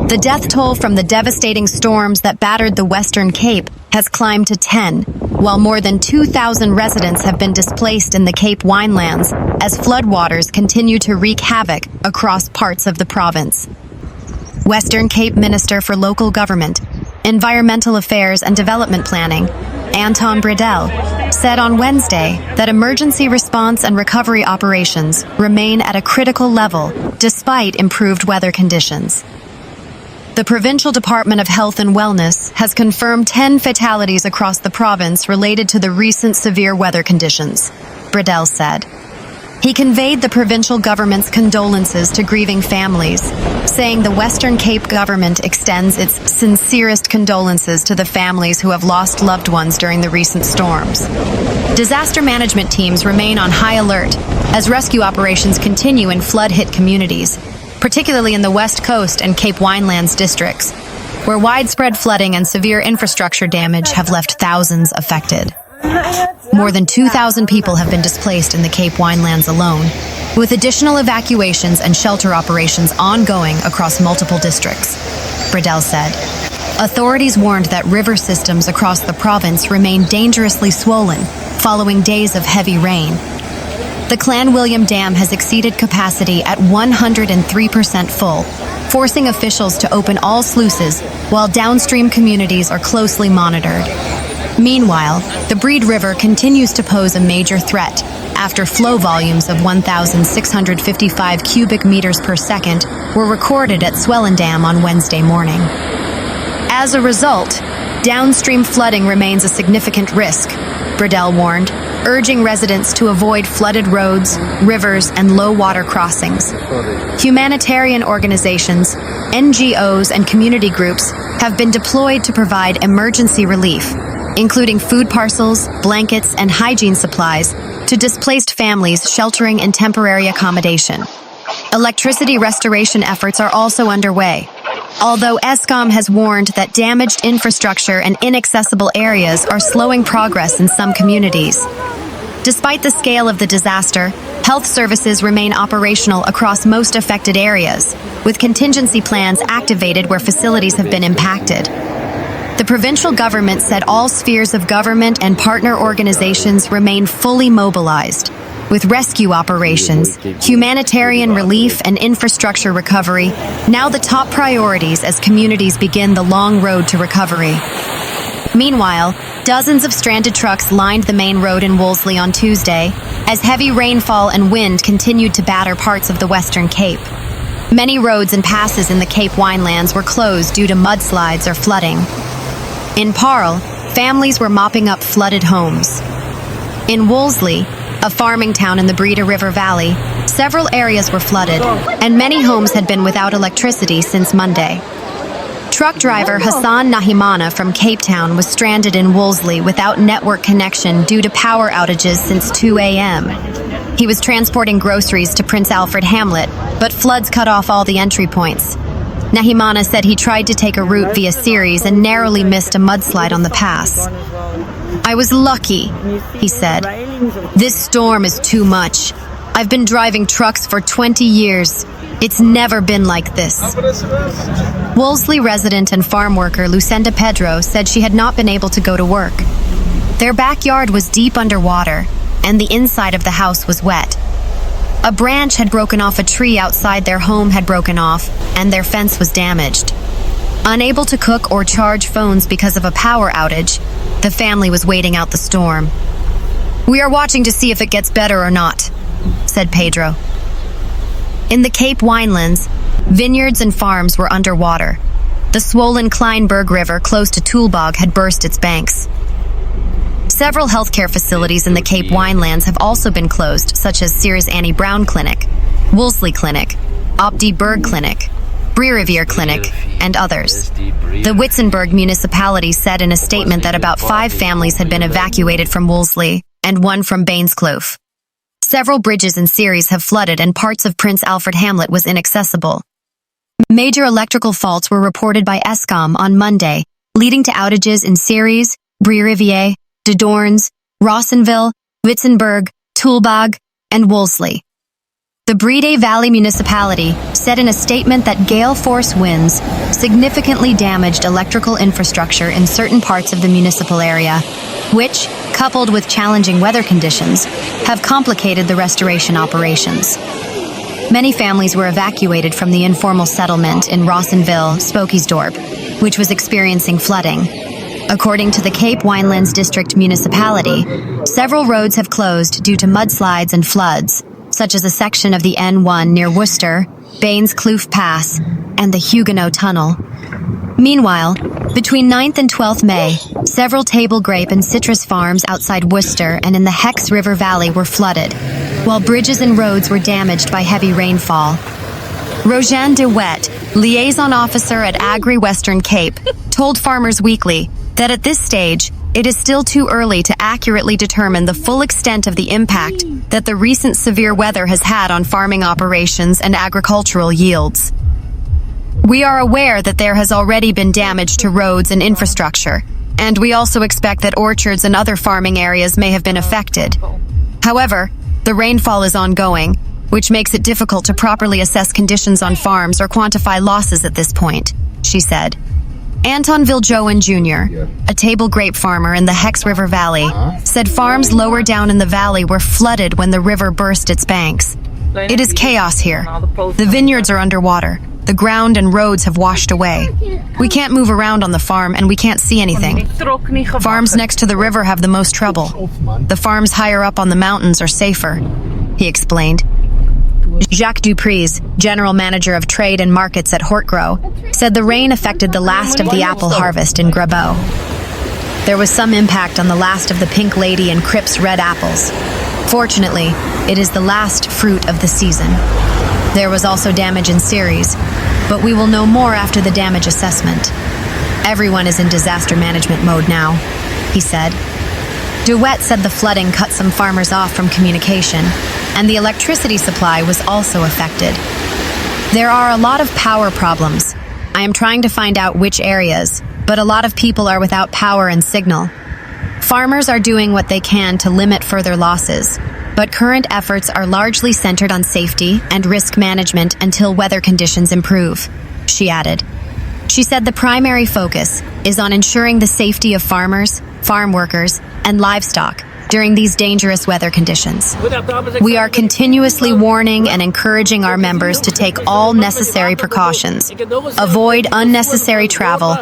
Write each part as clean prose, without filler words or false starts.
The death toll from the devastating storms that battered the Western Cape has climbed to 10, while more than 2,000 residents have been displaced in the Cape Winelands as floodwaters continue to wreak havoc across parts of the province. Western Cape Minister for Local Government, Environmental Affairs and Development Planning, Anton Bredell, said on Wednesday that emergency response and recovery operations remain at a critical level despite improved weather conditions. The Provincial Department of Health and Wellness has confirmed 10 fatalities across the province related to the recent severe weather conditions, Bredell said. He conveyed the provincial government's condolences to grieving families, saying the Western Cape government extends its sincerest condolences to the families who have lost loved ones during the recent storms. Disaster management teams remain on high alert as rescue operations continue in flood-hit communities, particularly in the West Coast and Cape Winelands districts, where widespread flooding and severe infrastructure damage have left thousands affected. More than 2,000 people have been displaced in the Cape Winelands alone, with additional evacuations and shelter operations ongoing across multiple districts, Bredell said. Authorities warned that river systems across the province remain dangerously swollen following days of heavy rain. The Clan William Dam has exceeded capacity at 103% full, forcing officials to open all sluices while downstream communities are closely monitored. Meanwhile, the Breede River continues to pose a major threat after flow volumes of 1,655 cubic meters per second were recorded at Swellendam on Wednesday morning. As a result, downstream flooding remains a significant risk, Bredell warned, urging residents to avoid flooded roads, rivers, and low-water crossings. Humanitarian organizations, NGOs, and community groups have been deployed to provide emergency relief, including food parcels, blankets, and hygiene supplies to displaced families sheltering in temporary accommodation. Electricity restoration efforts are also underway, although Eskom has warned that damaged infrastructure and inaccessible areas are slowing progress in some communities. Despite the scale of the disaster, health services remain operational across most affected areas, with contingency plans activated where facilities have been impacted. The provincial government said all spheres of government and partner organizations remain fully mobilized, with rescue operations, humanitarian relief, and infrastructure recovery now the top priorities as communities begin the long road to recovery. Meanwhile, dozens of stranded trucks lined the main road in Wolseley on Tuesday as heavy rainfall and wind continued to batter parts of the Western Cape. Many roads and passes in the Cape Winelands were closed due to mudslides or flooding. In Paarl, families were mopping up flooded homes. In Wolseley, a farming town in the Breede River Valley, several areas were flooded, and many homes had been without electricity since Monday. Truck driver Hassan Nahimana from Cape Town was stranded in Wolseley without network connection due to power outages since 2 a.m. He was transporting groceries to Prince Alfred Hamlet, but floods cut off all the entry points. Nahimana said he tried to take a route via Ceres and narrowly missed a mudslide on the pass. "I was lucky," he said. "This storm is too much. I've been driving trucks for 20 years. It's never been like this." Wolseley resident and farm worker Lucinda Pedro said she had not been able to go to work. Their backyard was deep underwater, and the inside of the house was wet. A branch had broken off a tree outside their home had broken off, and their fence was damaged. Unable to cook or charge phones because of a power outage, the family was waiting out the storm. "We are watching to see if it gets better or not," said Pedro. In the Cape Winelands, vineyards and farms were underwater. The swollen Klein-Bergriver close to Tulbagh had burst its banks. Several healthcare facilities in the Cape Winelands have also been closed, such as Ceres Annie Brown Clinic, Wolseley Clinic, Die Berg Clinic, Breerivier Clinic, and others. The Witzenberg Municipality said in a statement that about 5 families had been evacuated from Wolseley and 1 from Bainskloof. Several bridges in Ceres have flooded and parts of Prince Alfred Hamlet was inaccessible. Major electrical faults were reported by Eskom on Monday, leading to outages in Ceres, Breerivier, Doorns, Rawsonville, Witzenberg, Tulbagh, and Wolseley. The Breede Valley Municipality said in a statement that gale force winds significantly damaged electrical infrastructure in certain parts of the municipal area, which, coupled with challenging weather conditions, have complicated the restoration operations. Many families were evacuated from the informal settlement in Rawsonville, Spokesdorp, which was experiencing flooding. According to the Cape Winelands District Municipality, several roads have closed due to mudslides and floods, such as a section of the N1 near Worcester, Bains Kloof Pass, and the Huguenot Tunnel. Meanwhile, between 9th and 12th May, several table grape and citrus farms outside Worcester and in the Ceres River Valley were flooded, while bridges and roads were damaged by heavy rainfall. Rojeanne DeWet, liaison officer at Agri Western Cape, told Farmers Weekly that at this stage, it is still too early to accurately determine the full extent of the impact that the recent severe weather has had on farming operations and agricultural yields. We are aware that there has already been damage to roads and infrastructure, and we also expect that orchards and other farming areas may have been affected. However, the rainfall is ongoing, which makes it difficult to properly assess conditions on farms or quantify losses at this point, she said. Anton Viljoen Jr., a table grape farmer in the Ceres River Valley, said farms lower down in the valley were flooded when the river burst its banks. It is chaos here. The vineyards are underwater. The ground and roads have washed away. We can't move around on the farm and we can't see anything. Farms next to the river have the most trouble. The farms higher up on the mountains are safer, he explained. Jacques Dupreez, general manager of trade and markets at Hortgrow, said the rain affected the last of the apple harvest in Grabo. There was some impact on the last of the Pink Lady and Crips red apples. Fortunately, it is the last fruit of the season. There was also damage in Ceres, but we will know more after the damage assessment. Everyone is in disaster management mode now, he said. DeWet said the flooding cut some farmers off from communication, and the electricity supply was also affected. There are a lot of power problems. I am trying to find out which areas, but a lot of people are without power and signal. Farmers are doing what they can to limit further losses, but current efforts are largely centered on safety and risk management until weather conditions improve, she added. She said the primary focus is on ensuring the safety of farmers, farm workers, and livestock during these dangerous weather conditions. We are continuously warning and encouraging our members to take all necessary precautions, avoid unnecessary travel,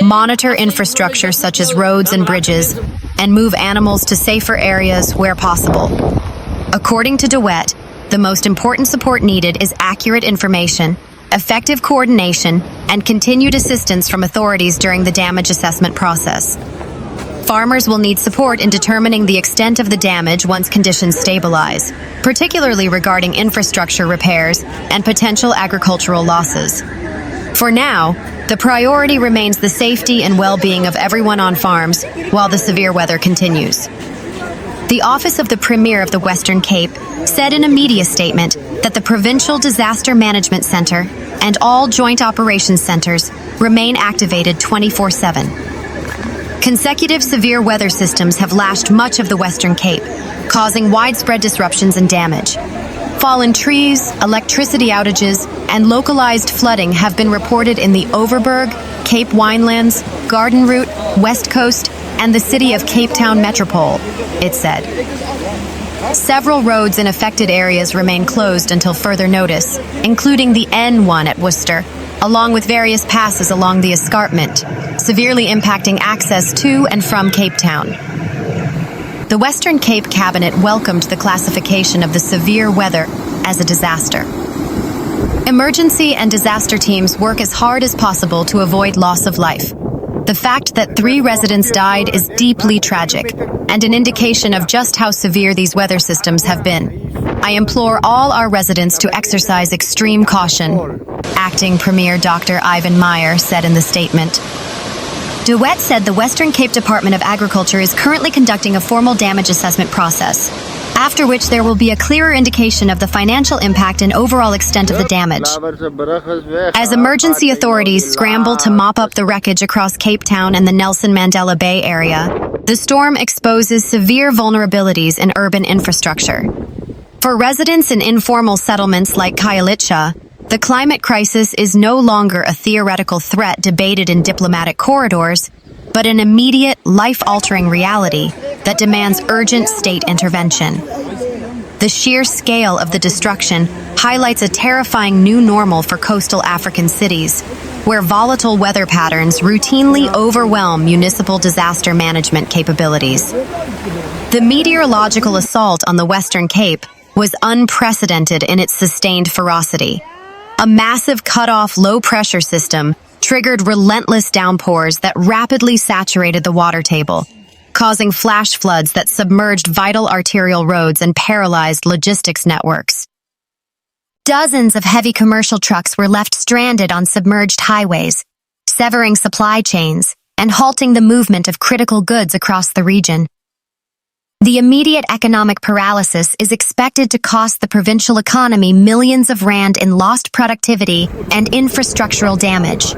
monitor infrastructure such as roads and bridges, and move animals to safer areas where possible. According to DeWet, the most important support needed is accurate information, effective coordination, and continued assistance from authorities during the damage assessment process. Farmers will need support in determining the extent of the damage once conditions stabilize, particularly regarding infrastructure repairs and potential agricultural losses. For now, the priority remains the safety and well-being of everyone on farms while the severe weather continues. The Office of the Premier of the Western Cape said in a media statement that the Provincial Disaster Management Centre and all Joint Operations Centres remain activated 24/7. Consecutive severe weather systems have lashed much of the Western Cape, causing widespread disruptions and damage. Fallen trees, electricity outages, and localized flooding have been reported in the Overberg, Cape Winelands, Garden Route, West Coast, and the city of Cape Town Metropole, it said. Several roads in affected areas remain closed until further notice, including the N1 at Worcester, along with various passes along the escarpment, severely impacting access to and from Cape Town. The Western Cape Cabinet welcomed the classification of the severe weather as a disaster. Emergency and disaster teams work as hard as possible to avoid loss of life. The fact that 3 residents died is deeply tragic and an indication of just how severe these weather systems have been. I implore all our residents to exercise extreme caution, Acting Premier Dr. Ivan Meyer said in the statement. DeWet said the Western Cape Department of Agriculture is currently conducting a formal damage assessment process, after which there will be a clearer indication of the financial impact and overall extent of the damage. As emergency authorities scramble to mop up the wreckage across Cape Town and the Nelson Mandela Bay area, the storm exposes severe vulnerabilities in urban infrastructure. For residents in informal settlements like Khayelitsha, the climate crisis is no longer a theoretical threat debated in diplomatic corridors, but an immediate, life-altering reality that demands urgent state intervention. The sheer scale of the destruction highlights a terrifying new normal for coastal African cities, where volatile weather patterns routinely overwhelm municipal disaster management capabilities. The meteorological assault on the Western Cape was unprecedented in its sustained ferocity. A massive cut-off low-pressure system triggered relentless downpours that rapidly saturated the water table, causing flash floods that submerged vital arterial roads and paralyzed logistics networks. Dozens of heavy commercial trucks were left stranded on submerged highways, severing supply chains and halting the movement of critical goods across the region. The immediate economic paralysis is expected to cost the provincial economy millions of rand in lost productivity and infrastructural damage.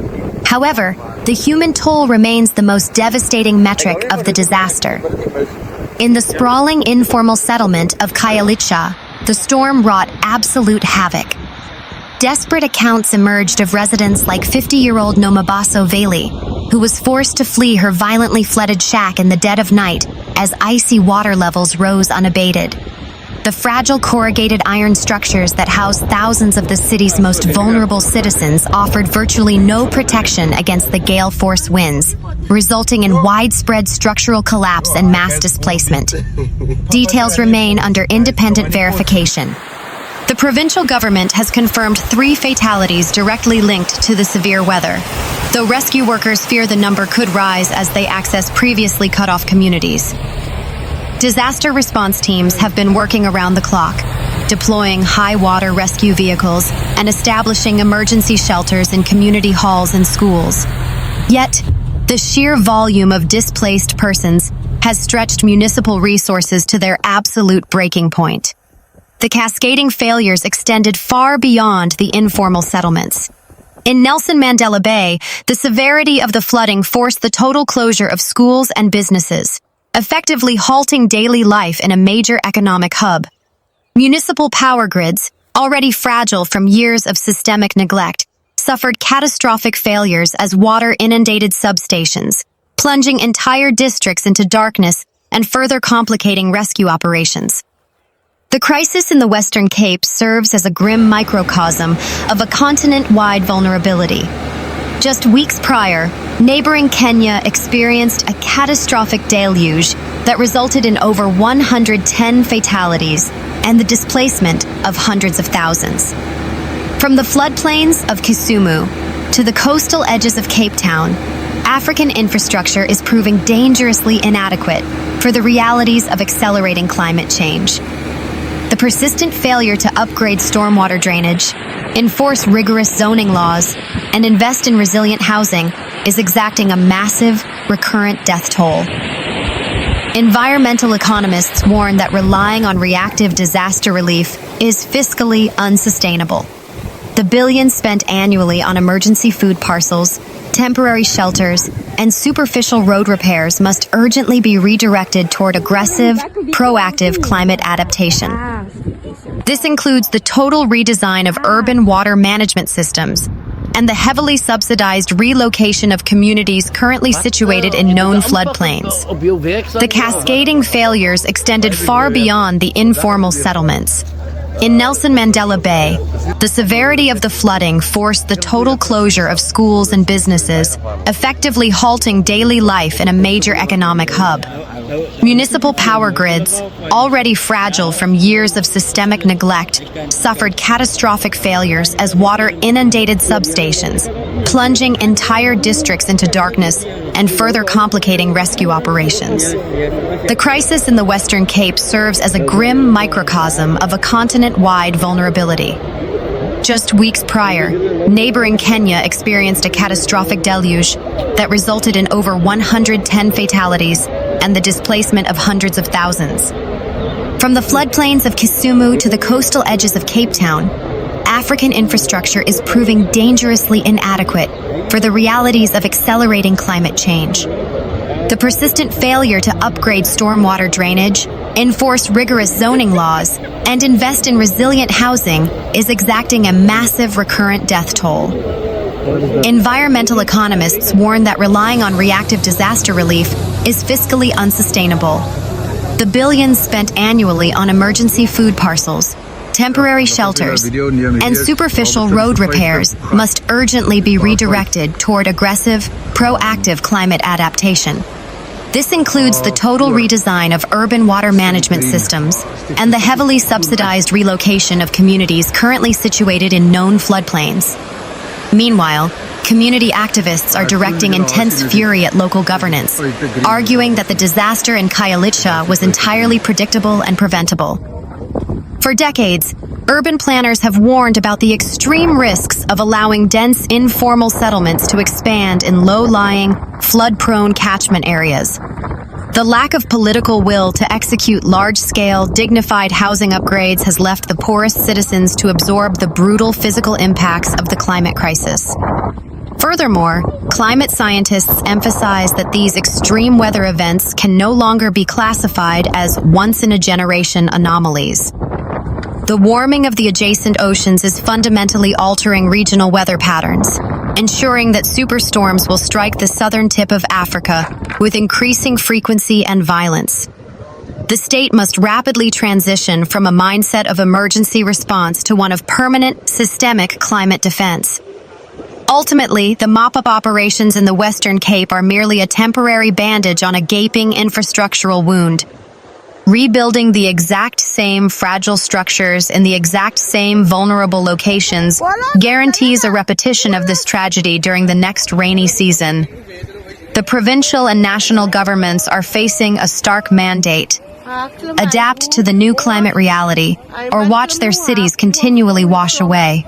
However, the human toll remains the most devastating metric of the disaster. In the sprawling informal settlement of Khayelitsha, the storm wrought absolute havoc. Desperate accounts emerged of residents like 50-year-old Nomabhaso Veli, who was forced to flee her violently flooded shack in the dead of night as icy water levels rose unabated. The fragile corrugated iron structures that housed thousands of the city's most vulnerable citizens offered virtually no protection against the gale force winds, resulting in widespread structural collapse and mass displacement. Details remain under independent verification. The provincial government has confirmed 3 fatalities directly linked to the severe weather, though rescue workers fear the number could rise as they access previously cut-off communities. Disaster response teams have been working around the clock, deploying high-water rescue vehicles and establishing emergency shelters in community halls and schools. Yet, the sheer volume of displaced persons has stretched municipal resources to their absolute breaking point. The cascading failures extended far beyond the informal settlements. In Nelson Mandela Bay, the severity of the flooding forced the total closure of schools and businesses, effectively halting daily life in a major economic hub. Municipal power grids, already fragile from years of systemic neglect, suffered catastrophic failures as water inundated substations, plunging entire districts into darkness and further complicating rescue operations. The crisis in the Western Cape serves as a grim microcosm of a continent-wide vulnerability. Just weeks prior, neighboring Kenya experienced a catastrophic deluge that resulted in over 110 fatalities and the displacement of hundreds of thousands. From the floodplains of Kisumu to the coastal edges of Cape Town, African infrastructure is proving dangerously inadequate for the realities of accelerating climate change. The persistent failure to upgrade stormwater drainage, enforce rigorous zoning laws, and invest in resilient housing is exacting a massive, recurrent death toll. Environmental economists warn that relying on reactive disaster relief is fiscally unsustainable. The billions spent annually on emergency food parcels, temporary shelters, and superficial road repairs must urgently be redirected toward aggressive, proactive climate adaptation. This includes the total redesign of urban water management systems and the heavily subsidized relocation of communities currently situated in known floodplains. The cascading failures extended far beyond the informal settlements. In Nelson Mandela Bay, the severity of the flooding forced the total closure of schools and businesses, effectively halting daily life in a major economic hub. Municipal power grids, already fragile from years of systemic neglect, suffered catastrophic failures as water inundated substations, plunging entire districts into darkness and further complicating rescue operations. The crisis in the Western Cape serves as a grim microcosm of a continent-wide vulnerability. Just weeks prior, neighboring Kenya experienced a catastrophic deluge that resulted in over 110 fatalities and the displacement of hundreds of thousands. From the floodplains of Kisumu to the coastal edges of Cape Town, African infrastructure is proving dangerously inadequate for the realities of accelerating climate change. The persistent failure to upgrade stormwater drainage, enforce rigorous zoning laws, and invest in resilient housing is exacting a massive recurrent death toll. Environmental economists warn that relying on reactive disaster relief is fiscally unsustainable. The billions spent annually on emergency food parcels, temporary shelters, and superficial road repairs must urgently be redirected toward aggressive, proactive climate adaptation. This includes the total redesign of urban water management systems and the heavily subsidized relocation of communities currently situated in known floodplains. Meanwhile, community activists are directing intense fury at local governance, arguing that the disaster in Khayelitsha was entirely predictable and preventable. For decades, urban planners have warned about the extreme risks of allowing dense informal settlements to expand in low-lying, flood-prone catchment areas. The lack of political will to execute large-scale, dignified housing upgrades has left the poorest citizens to absorb the brutal physical impacts of the climate crisis. Furthermore, climate scientists emphasize that these extreme weather events can no longer be classified as once-in-a-generation anomalies. The warming of the adjacent oceans is fundamentally altering regional weather patterns, ensuring that superstorms will strike the southern tip of Africa with increasing frequency and violence. The state must rapidly transition from a mindset of emergency response to one of permanent, systemic climate defense. Ultimately, the mop-up operations in the Western Cape are merely a temporary bandage on a gaping infrastructural wound. Rebuilding the exact same fragile structures in the exact same vulnerable locations guarantees a repetition of this tragedy during the next rainy season. The provincial and national governments are facing a stark mandate: adapt to the new climate reality, or watch their cities continually wash away.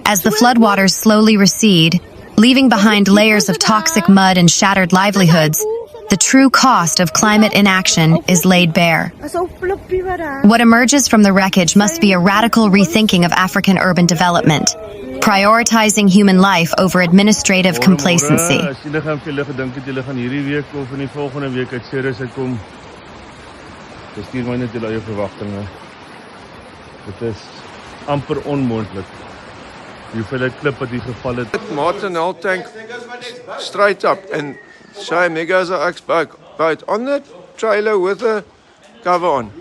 As the floodwaters slowly recede, leaving behind layers of toxic mud and shattered livelihoods, the true cost of climate inaction is laid bare. What emerges from the wreckage must be a radical rethinking of African urban development, prioritizing human life over administrative complacency. Amper onmoontlik. Hoeveel klip wat hier geval het. Martin L tank straight up and say megas are boat on the trailer with a cover on.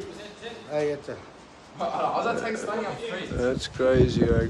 That's crazy, guys.